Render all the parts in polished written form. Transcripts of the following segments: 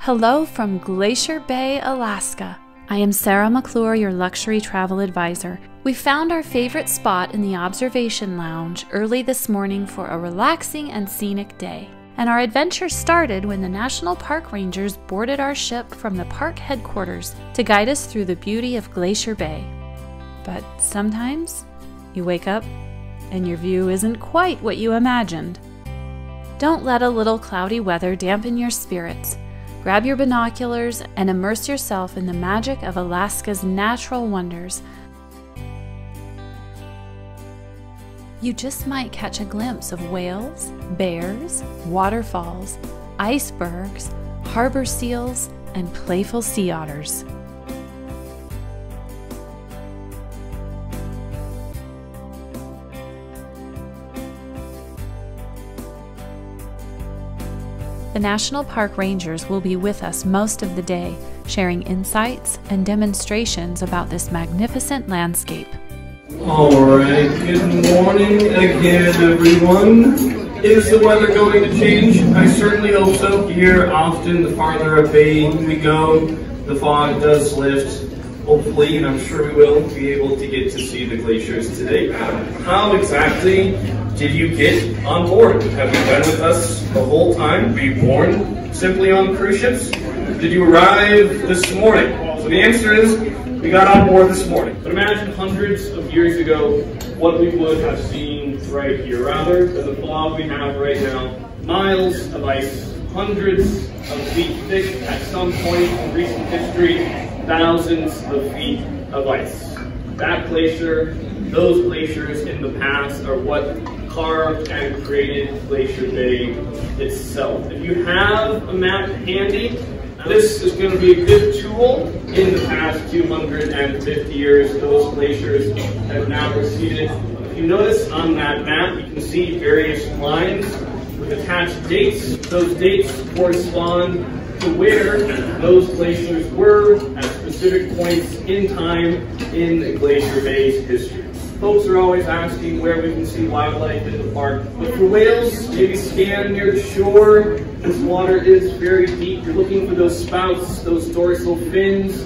Hello from Glacier Bay, Alaska. I am Sarah McClure, your luxury travel advisor. We found our favorite spot in the observation lounge early this morning for a relaxing and scenic day. And our adventure started when the National Park Rangers boarded our ship from the park headquarters to guide us through the beauty of Glacier Bay. But sometimes you wake up and your view isn't quite what you imagined. Don't let a little cloudy weather dampen your spirits. Grab your binoculars and immerse yourself in the magic of Alaska's natural wonders. You just might catch a glimpse of whales, bears, waterfalls, icebergs, harbor seals, and playful sea otters. The National Park Rangers will be with us most of the day, sharing insights and demonstrations about this magnificent landscape. Alright, good morning again, everyone. Is the weather going to change? I certainly hope so. Here, often, the farther away we go, the fog does lift. Hopefully, and I'm sure we will, be able to get to see the glaciers today. How exactly did you get on board? Have you been with us the whole time? Were you born simply on cruise ships? Did you arrive this morning? So the answer is, we got on board this morning. But imagine hundreds of years ago, what we would have seen right here. Rather than the fog we have right now, miles of ice, hundreds of feet thick at some point in recent history, thousands of feet of ice. That glacier, those glaciers in the past are what carved and created Glacier Bay itself. If you have a map handy, this is going to be a good tool. In the past 250 years, those glaciers have now receded. If you notice on that map, you can see various lines with attached dates. Those dates correspond to where those glaciers were at specific points in time in Glacier Bay's history. Folks are always asking where we can see wildlife in the park. But for whales, maybe scan near the shore. This water is very deep. You're looking for those spouts, those dorsal fins.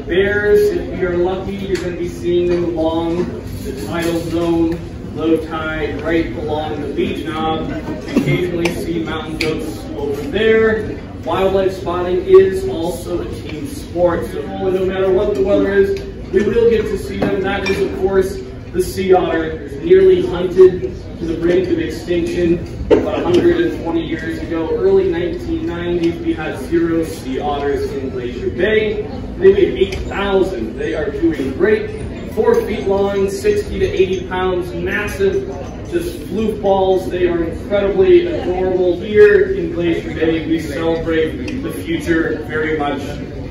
Bears, if you're lucky, you're going to be seeing them along the tidal zone, low tide, right along the beach knob. You occasionally see mountain goats over there. Wildlife spotting is also a team sport, so no matter what the weather is, we will get to see them. That is, of course, the sea otter, nearly hunted to the brink of extinction about 120 years ago. Early 1990s, we had 0 sea otters in Glacier Bay. They weigh 8,000. They are doing great. 4 feet long, 60 to 80 pounds, massive, just floof balls. They are incredibly adorable. Here in Glacier Bay, we celebrate the future very much.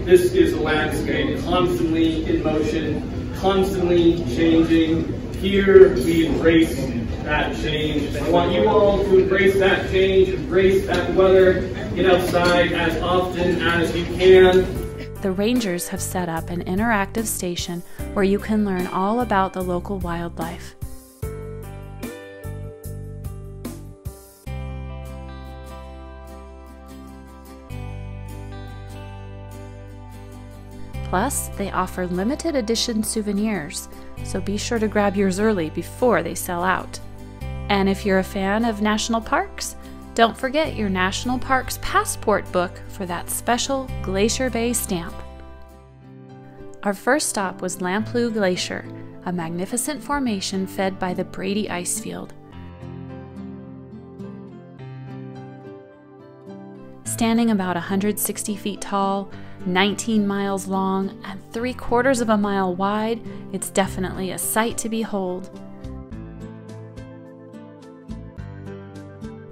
This is a landscape constantly in motion, constantly changing. Here we embrace that change. I want you all to embrace that change, embrace that weather, get outside as often as you can. The Rangers have set up an interactive station where you can learn all about the local wildlife. Plus, they offer limited edition souvenirs, so be sure to grab yours early before they sell out. And if you're a fan of national parks, don't forget your National Parks Passport book for that special Glacier Bay stamp. Our first stop was Lamplugh Glacier, a magnificent formation fed by the Brady Icefield. Standing about 160 feet tall, 19 miles long, and 3/4 of a mile wide, it's definitely a sight to behold.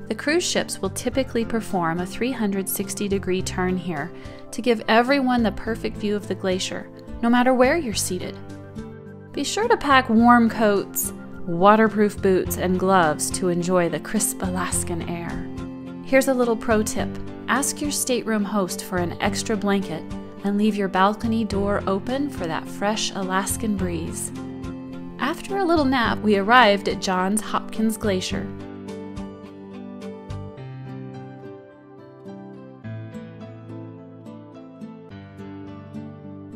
The cruise ships will typically perform a 360-degree turn here to give everyone the perfect view of the glacier, no matter where you're seated. Be sure to pack warm coats, waterproof boots, and gloves to enjoy the crisp Alaskan air. Here's a little pro tip. Ask your stateroom host for an extra blanket and leave your balcony door open for that fresh Alaskan breeze. After a little nap, we arrived at Johns Hopkins Glacier.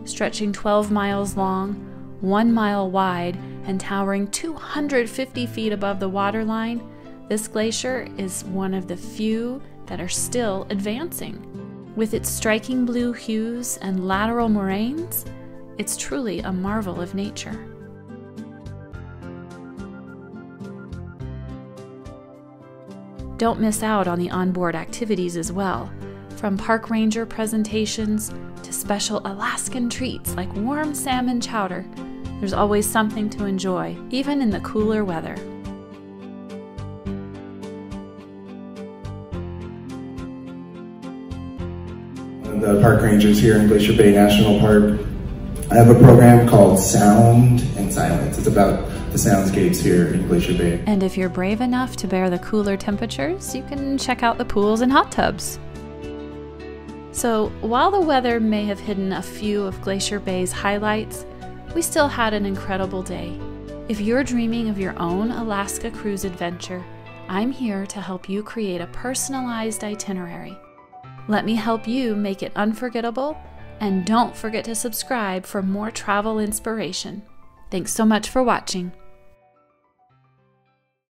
Stretching 12 miles long, 1 mile wide, and towering 250 feet above the waterline, this glacier is one of the few that are still advancing. With its striking blue hues and lateral moraines, it's truly a marvel of nature. Don't miss out on the onboard activities as well, from park ranger presentations to special Alaskan treats like warm salmon chowder. There's always something to enjoy, even in the cooler weather. The park rangers here in Glacier Bay National Park. I have a program called Sound and Silence. It's about the soundscapes here in Glacier Bay. And if you're brave enough to bear the cooler temperatures, you can check out the pools and hot tubs. So while the weather may have hidden a few of Glacier Bay's highlights, we still had an incredible day. If you're dreaming of your own Alaska cruise adventure, I'm here to help you create a personalized itinerary. Let me help you make it unforgettable, and don't forget to subscribe for more travel inspiration. Thanks so much for watching.